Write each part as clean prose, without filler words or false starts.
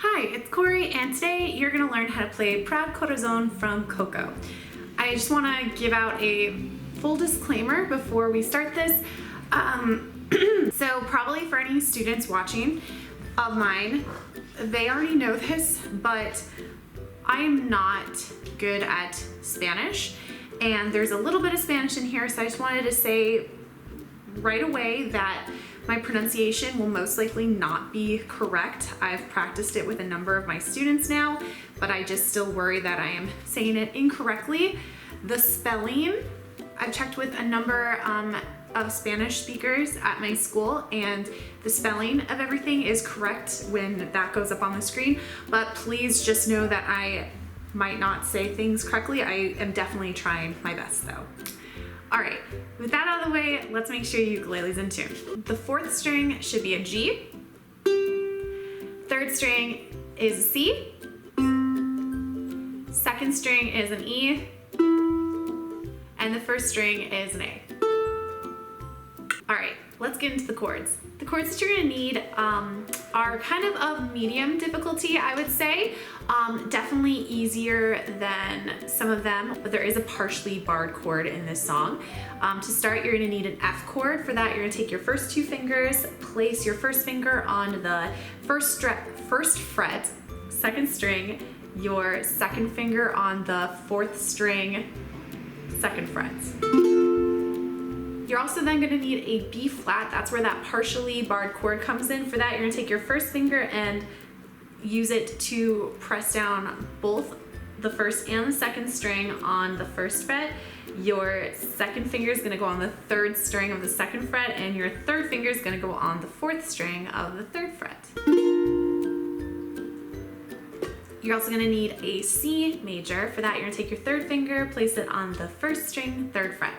Hi, it's Corey, and today you're going to learn how to play Proud Corazón from Coco. I just want to give out a full disclaimer before we start this. So probably for any students watching of mine, they already know this, but I am not good at Spanish, and there's a little bit of Spanish in here, so I just wanted to say right away that my pronunciation will most likely not be correct. I've practiced it with a number of my students now, but I just still worry that I am saying it incorrectly. The spelling, I've checked with a number of Spanish speakers at my school, and the spelling of everything is correct when that goes up on the screen, but please just know that I might not say things correctly. I am definitely trying my best though. All right, with that out of the way, let's make sure your ukulele's in tune. The fourth string should be a G. Third string is a C. Second string is an E. And the first string is an A. All right, let's get into the chords. The chords that you're gonna need are kind of medium difficulty, I would say. Definitely easier than some of them, but there is a partially barred chord in this song. To start, you're gonna need an F chord. For that, you're gonna take your first two fingers, place your first finger on the first fret, second string, your second finger on the fourth string, second fret. You're also then gonna need a B flat. That's where that partially barred chord comes in. For that, you're gonna take your first finger and use it to press down both the first and the second string on the first fret. Your second finger is gonna go on the third string of the second fret, and your third finger is gonna go on the fourth string of the third fret. You're also gonna need a C major. For that, you're gonna take your third finger, place it on the first string, third fret.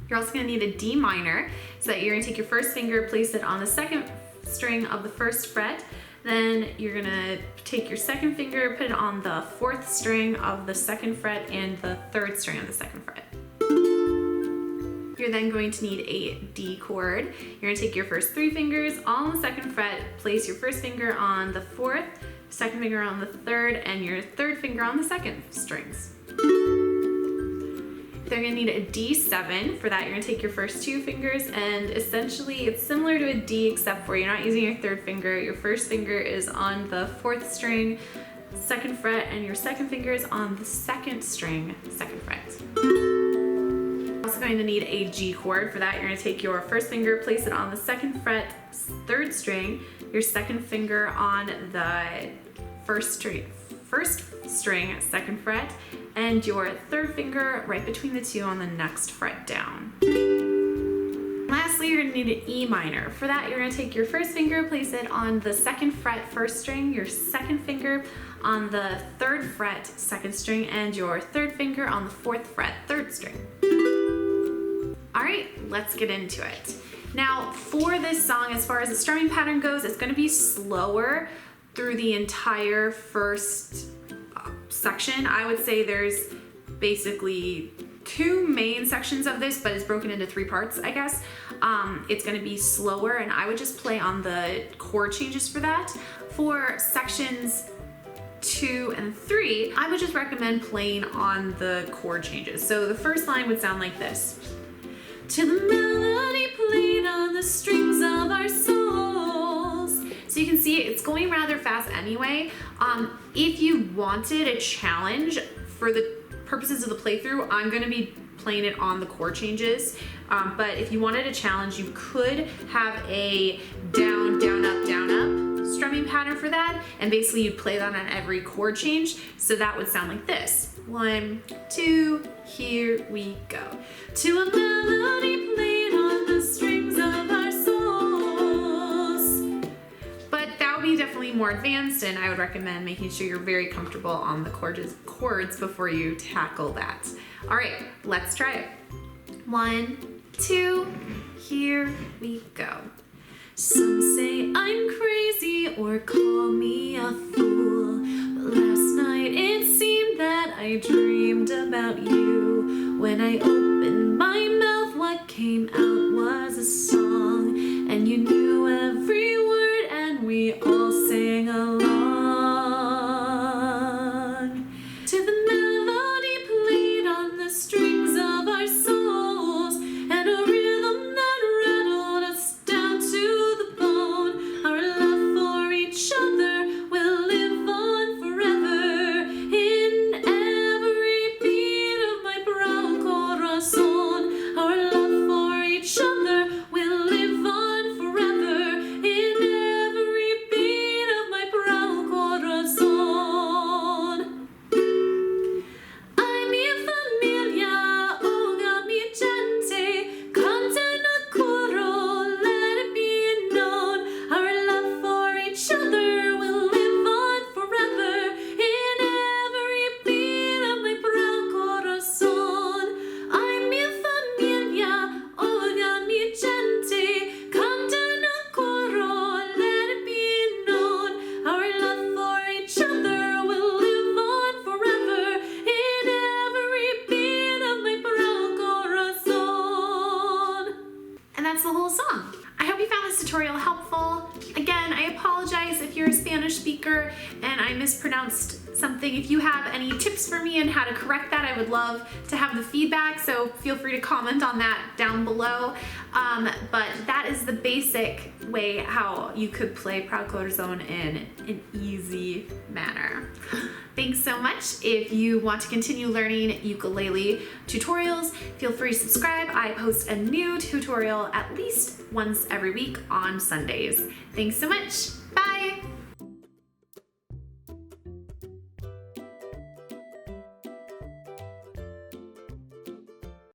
You're also gonna need a D minor, so that you're gonna take your first finger, place it on the second string of the first fret. Then you're gonna take your second finger, put it on the fourth string of the second fret and the third string of the second fret. You're then going to need a D chord. You're gonna take your first three fingers on the second fret, place your first finger on the fourth, second finger on the third, and your third finger on the second strings. They're gonna need a D7. For that, you're gonna take your first two fingers, and essentially it's similar to a D except for you're not using your third finger. Your first finger is on the fourth string, second fret, and your second finger is on the second string, second fret. You're also going to need a G chord. For that, you're gonna take your first finger, place it on the second fret, third string, your second finger on the first string, second fret, and your third finger right between the two on the next fret down. Lastly, you're gonna need an E minor. For that, you're gonna take your first finger, place it on the second fret, first string, your second finger on the third fret, second string, and your third finger on the fourth fret, third string. All right, let's get into it. Now, for this song, as far as the strumming pattern goes, it's gonna be slower through the entire first section. I would say there's basically two main sections of this, but it's broken into three parts, I guess. It's gonna be slower, and I would just play on the chord changes for that. For sections 2 and 3, I would just recommend playing on the chord changes. So the first line would sound like this. To the melody played on the strings of our souls. So you can see it's going rather fast anyway. If you wanted a challenge for the purposes of the playthrough, I'm gonna be playing it on the chord changes. But if you wanted a challenge, you could have a down, down, up strumming pattern for that. And basically you'd play that on every chord change. So that would sound like this. 1, 2, here we go. To a melody played on the strings of our souls. But that would be definitely more advanced, and I would recommend making sure you're very comfortable on the chords before you tackle that. All right, let's try it. 1, 2, here we go. Some say I'm crazy or call me a fool, but last night it seemed that I dreamed about you. When I opened my mouth, what came out was a song, and you knew every word, and we all all sing along to the melody played on the strings of our souls, and a rhythm that rattled us down to the bone. Our love for each other will live on forever in every beat of my brown corazón. Our love for each other will live on forever in every beat of my brown corazón. Ay, mi familia, oiga mi gente, canten a coro, let it be known. Our love for each other will live on forever in every beat of my brown corazón. Ay, mi familia, oiga mi gente, canten a coro, let it be known. Our love for each other will live on forever in every beat of my brown corazón. And that's the whole song. I hope you found this tutorial helpful. Again, I apologize if you're a Spanish speaker and I mispronounced something. If you have any tips for me on how to correct that, I would love to have the feedback, so feel free to comment on that down below. But that is the basic way how you could play Proud Corazón in an easy manner. Thanks so much. If you want to continue learning ukulele tutorials, feel free to subscribe. I post a new tutorial at least once every week on Sundays. Thanks so much.